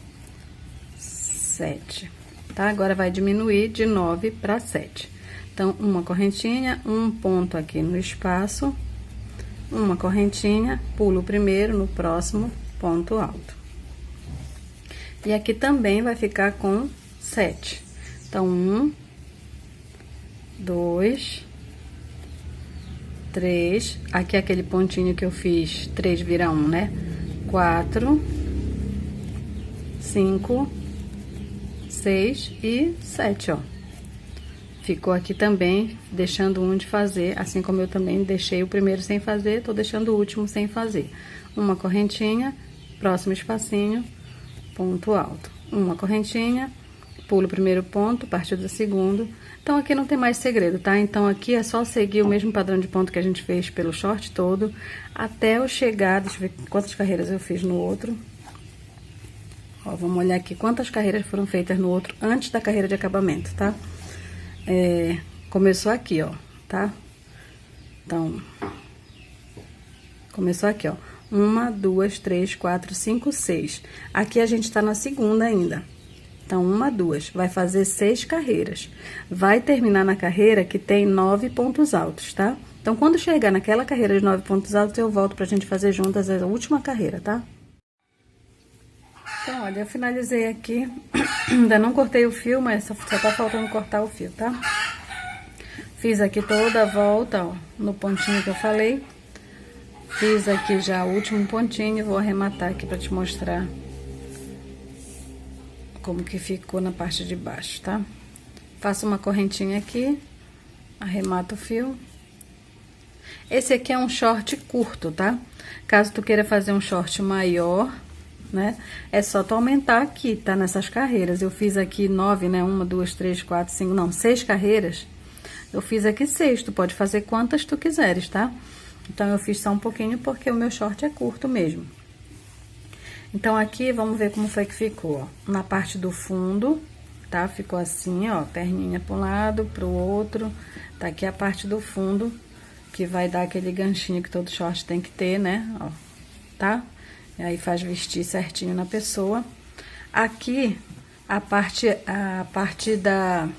7, tá? Agora vai diminuir de 9 para 7. Então, uma correntinha, um ponto aqui no espaço, uma correntinha, pulo o primeiro, no próximo, ponto alto. E aqui também vai ficar com 7. Então, 1, 2, 3, aqui aquele pontinho que eu fiz, 3 vira 1, né? 4, 5, 6 e 7, ó. ficou aqui também, deixando um de fazer, assim como eu também deixei o primeiro sem fazer, tô deixando o último sem fazer. Uma correntinha, próximo espacinho, ponto alto. Uma correntinha, pulo o primeiro ponto, partiu do segundo. Então, aqui não tem mais segredo, tá? Então, aqui é só seguir o mesmo padrão de ponto que a gente fez pelo short todo, até eu chegar, deixa eu ver quantas carreiras eu fiz no outro. Ó, vamos olhar aqui quantas carreiras foram feitas no outro antes da carreira de acabamento, tá? Começou aqui, ó, tá? Então, começou aqui, ó. 1, 2, 3, 4, 5, 6. Aqui a gente tá na segunda ainda. Então, 1, 2, vai fazer 6 carreiras. Vai terminar na carreira que tem 9 pontos altos, tá? Então, quando chegar naquela carreira de 9 pontos altos, eu volto pra gente fazer juntas a última carreira, tá? Então, olha, eu finalizei aqui. Ainda não cortei o fio, mas só tá faltando cortar o fio, tá? Fiz aqui toda a volta, ó, no pontinho que eu falei. Fiz aqui já o último pontinho, vou arrematar aqui pra te mostrar como que ficou na parte de baixo, tá? Faço uma correntinha aqui, arremato o fio. Esse aqui é um short curto, tá? Caso tu queira fazer um short maior, né? É só tu aumentar aqui, tá? Nessas carreiras. Eu fiz aqui 9, né? 1, 2, 3, 4, 5, não, 6 carreiras. Eu fiz aqui 6, tu pode fazer quantas tu quiseres, tá? Então, eu fiz só um pouquinho porque o meu short é curto mesmo. Então, aqui, vamos ver como foi que ficou, ó. Na parte do fundo, tá? Ficou assim, ó, perninha para um lado, pro outro. Tá aqui a parte do fundo, que vai dar aquele ganchinho que todo short tem que ter, né? Ó, tá? E aí, faz vestir certinho na pessoa. Aqui, a parte da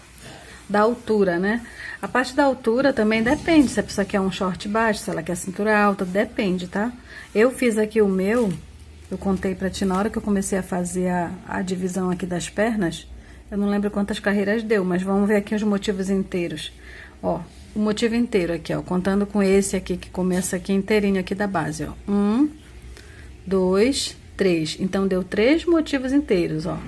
altura, né? A parte da altura também depende, se a pessoa quer um short baixo, se ela quer cintura alta, depende, tá? Eu fiz aqui o meu... Eu contei pra ti na hora que eu comecei a fazer a divisão aqui das pernas. Eu não lembro quantas carreiras deu, mas vamos ver aqui os motivos inteiros. Ó, o motivo inteiro aqui, ó, contando com esse aqui que começa aqui inteirinho aqui da base, ó. 1, 2, 3. Então, deu 3 motivos inteiros, ó.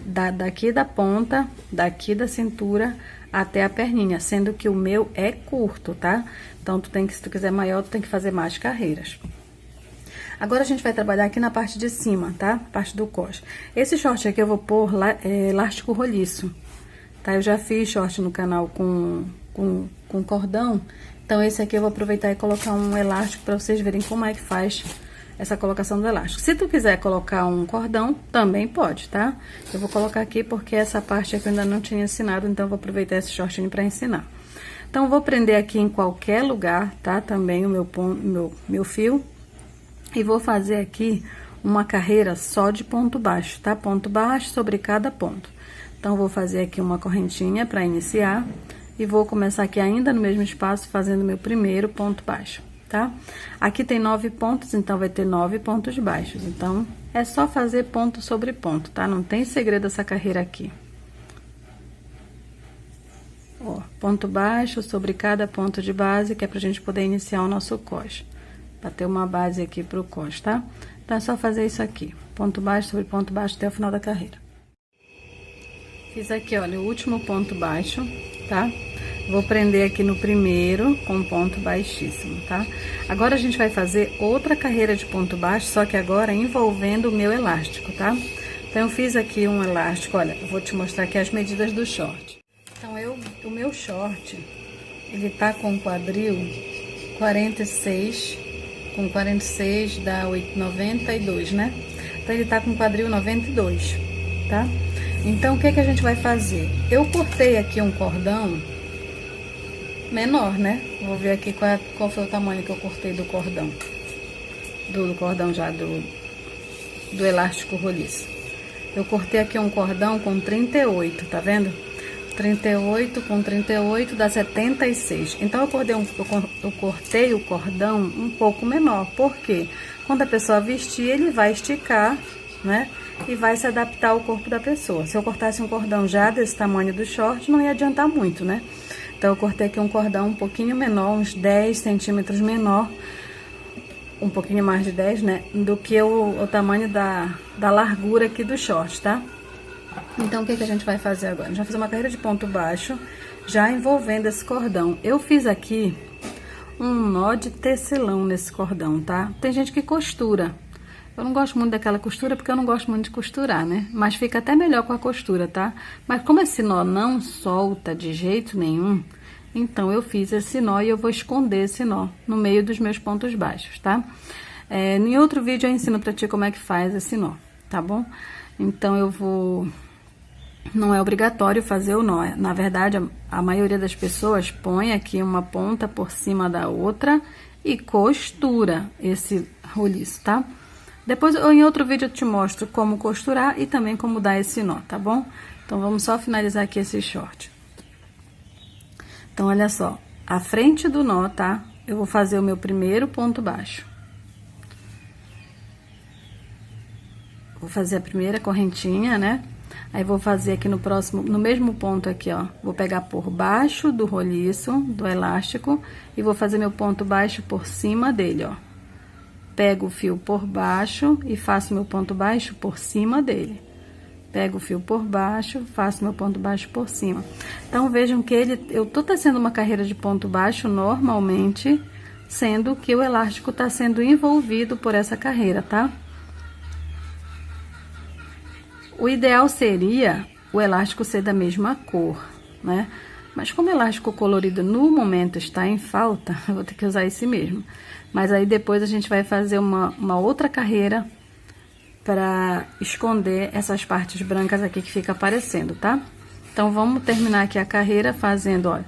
Daqui da ponta, daqui da cintura até a perninha, sendo que o meu é curto, tá? Então, se tu quiser maior, tu tem que fazer mais carreiras. Agora, a gente vai trabalhar aqui na parte de cima, tá? Parte do cos. Esse short aqui eu vou pôr elástico roliço, tá? Eu já fiz short no canal com cordão, então esse aqui eu vou aproveitar e colocar um elástico pra vocês verem como é que faz essa colocação do elástico. Se tu quiser colocar um cordão, também pode, tá? Eu vou colocar aqui porque essa parte aqui eu ainda não tinha ensinado, então eu vou aproveitar esse shortinho pra ensinar. Então, eu vou prender aqui em qualquer lugar, tá? Também o meu fio. E vou fazer aqui uma carreira só de ponto baixo, tá? Ponto baixo sobre cada ponto. Então, vou fazer aqui uma correntinha para iniciar. E vou começar aqui ainda no mesmo espaço, fazendo meu primeiro ponto baixo, tá? Aqui tem 9 pontos, então vai ter 9 pontos baixos. Então, é só fazer ponto sobre ponto, tá? Não tem segredo essa carreira aqui. Ó, ponto baixo sobre cada ponto de base, que é pra gente poder iniciar o nosso cos. Pra ter uma base aqui pro cos, tá? Então, é só fazer isso aqui. Ponto baixo sobre ponto baixo até o final da carreira. Fiz aqui, olha, o último ponto baixo, tá? Vou prender aqui no primeiro com ponto baixíssimo, tá? Agora, a gente vai fazer outra carreira de ponto baixo, só que agora envolvendo o meu elástico, tá? Então, eu fiz aqui um elástico, olha, eu vou te mostrar aqui as medidas do short. Então, o meu short, ele tá com quadril 46, com 46 dá 8,92, né? Então, ele tá com quadril 92, tá? Então, o que que a gente vai fazer? Eu cortei aqui um cordão menor, né? Vou ver aqui qual foi o tamanho que eu cortei do cordão. Do cordão já, do elástico roliço. Eu cortei aqui um cordão com 38, tá vendo? 38 com 38 dá 76. Então, eu cortei o cordão um pouco menor. Por quê? Quando a pessoa vestir, ele vai esticar, né? E vai se adaptar ao corpo da pessoa. Se eu cortasse um cordão já desse tamanho do short, não ia adiantar muito, né? Então, eu cortei aqui um cordão um pouquinho menor, uns 10 centímetros menor. Um pouquinho mais de 10, né? Do que o tamanho da largura aqui do short, tá? Então, o que a gente vai fazer agora? A gente vai fazer uma carreira de ponto baixo, já envolvendo esse cordão. Eu fiz aqui um nó de tecelão nesse cordão, tá? Tem gente que costura. Eu não gosto muito daquela costura, porque eu não gosto muito de costurar, né? Mas fica até melhor com a costura, tá? Mas como esse nó não solta de jeito nenhum, então eu fiz esse nó e eu vou esconder esse nó no meio dos meus pontos baixos, tá? Em outro vídeo eu ensino pra ti como é que faz esse nó, tá bom? Então eu vou... Não é obrigatório fazer o nó. Na verdade, a maioria das pessoas põe aqui uma ponta por cima da outra e costura esse roliço, tá? Depois, em outro vídeo, eu te mostro como costurar e também como dar esse nó, tá bom? Então, vamos só finalizar aqui esse short. Então, olha só. A frente do nó, tá? Eu vou fazer o meu primeiro ponto baixo. Vou fazer a primeira correntinha, né? Aí, vou fazer aqui no próximo, no mesmo ponto aqui, ó. Vou pegar por baixo do roliço, do elástico, e vou fazer meu ponto baixo por cima dele, ó. Pego o fio por baixo e faço meu ponto baixo por cima dele. Pego o fio por baixo, faço meu ponto baixo por cima. Então, vejam que eu tô tecendo uma carreira de ponto baixo normalmente, sendo que o elástico tá sendo envolvido por essa carreira, tá? O ideal seria o elástico ser da mesma cor, né? Mas como o elástico colorido no momento está em falta, eu vou ter que usar esse mesmo. Mas aí depois a gente vai fazer uma outra carreira para esconder essas partes brancas aqui que fica aparecendo, tá? Então, vamos terminar aqui a carreira fazendo, ó,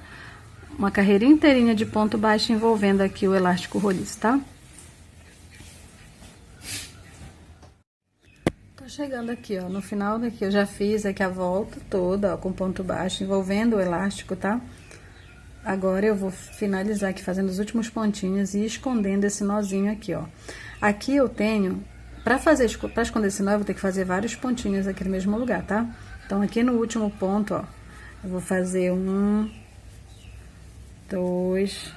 uma carreira inteirinha de ponto baixo envolvendo aqui o elástico roliço, tá? Tô chegando aqui, ó, no final daqui eu já fiz aqui a volta toda, ó, com ponto baixo envolvendo o elástico, tá? Agora, eu vou finalizar aqui fazendo os últimos pontinhos e escondendo esse nozinho aqui, ó. Aqui eu tenho, pra esconder esse nó, eu vou ter que fazer vários pontinhos aqui no mesmo lugar, tá? Então, aqui no último ponto, ó, eu vou fazer 1, 2,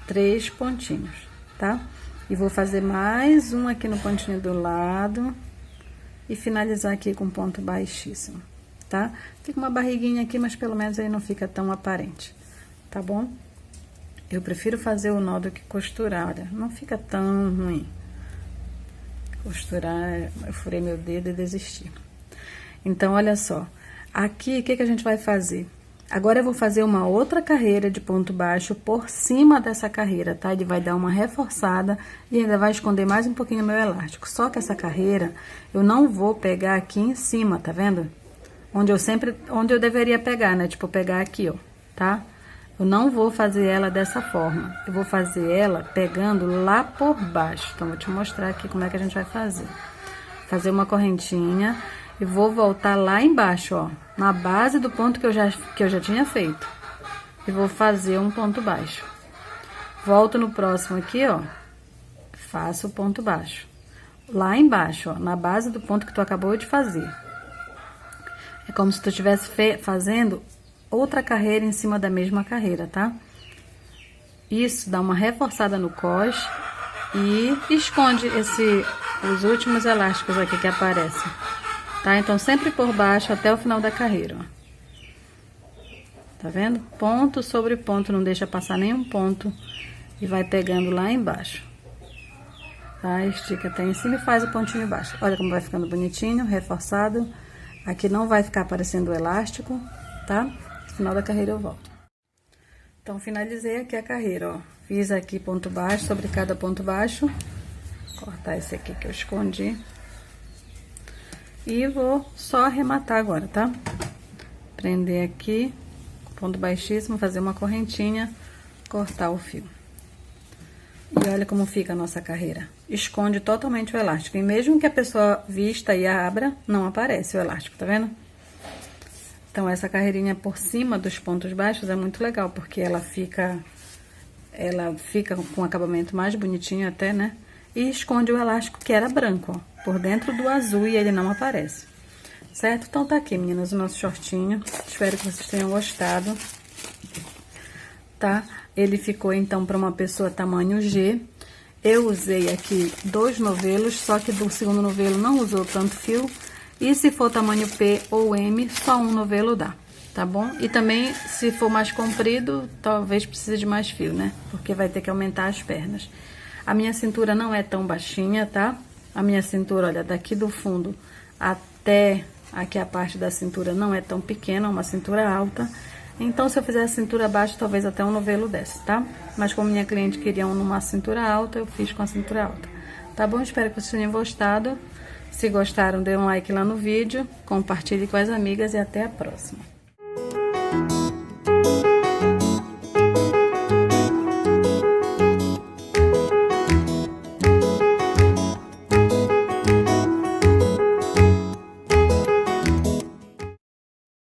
3 pontinhos, tá? E vou fazer mais um aqui no pontinho do lado e finalizar aqui com ponto baixíssimo. Tá? Fica uma barriguinha aqui, mas pelo menos aí não fica tão aparente, tá bom? Eu prefiro fazer o nó do que costurar, olha, não fica tão ruim. Costurar, eu furei meu dedo e desisti. Então, olha só, aqui, o que a gente vai fazer? Agora, eu vou fazer uma outra carreira de ponto baixo por cima dessa carreira, tá? Ele vai dar uma reforçada e ainda vai esconder mais um pouquinho o meu elástico. Só que essa carreira, eu não vou pegar aqui em cima, tá vendo? Onde eu deveria pegar, né? Tipo, pegar aqui, ó, tá? Eu não vou fazer ela dessa forma. Eu vou fazer ela pegando lá por baixo. Então, vou te mostrar aqui como é que a gente vai fazer. Fazer uma correntinha e vou voltar lá embaixo, ó, na base do ponto que eu já tinha feito. E vou fazer um ponto baixo. Volto no próximo aqui, ó, faço o ponto baixo. Lá embaixo, ó, na base do ponto que tu acabou de fazer. É como se tu estivesse fazendo outra carreira em cima da mesma carreira, tá? Isso dá uma reforçada no cos e esconde os últimos elásticos aqui que aparecem, tá? Então, sempre por baixo até o final da carreira, ó. Tá vendo? Ponto sobre ponto, não deixa passar nenhum ponto e vai pegando lá embaixo. Tá? Estica até em cima e faz o pontinho baixo. Olha como vai ficando bonitinho, reforçado. Aqui não vai ficar aparecendo o elástico, tá? No final da carreira eu volto. Então, finalizei aqui a carreira, ó. Fiz aqui ponto baixo sobre cada ponto baixo. Vou cortar esse aqui que eu escondi. E vou só arrematar agora, tá? Prender aqui, ponto baixíssimo, fazer uma correntinha, cortar o fio. E olha como fica a nossa carreira. Esconde totalmente o elástico. E mesmo que a pessoa vista e abra, não aparece o elástico, tá vendo? Então, essa carreirinha por cima dos pontos baixos é muito legal, porque ela fica com um acabamento mais bonitinho até, né? E esconde o elástico que era branco, ó, por dentro do azul e ele não aparece. Certo? Então, tá aqui, meninas, o nosso shortinho. Espero que vocês tenham gostado. Tá? Ele ficou, então, para uma pessoa tamanho G. Eu usei aqui 2 novelos, só que do segundo novelo não usou tanto fio. E se for tamanho P ou M, só um novelo dá, tá bom? E também, se for mais comprido, talvez precise de mais fio, né? Porque vai ter que aumentar as pernas. A minha cintura não é tão baixinha, tá? A minha cintura, olha, daqui do fundo até aqui a parte da cintura não é tão pequena, é uma cintura alta. Então, se eu fizer a cintura baixa, talvez até um novelo desce, tá? Mas como minha cliente queria numa cintura alta, eu fiz com a cintura alta. Tá bom? Espero que vocês tenham gostado. Se gostaram, dê um like lá no vídeo, compartilhe com as amigas e até a próxima.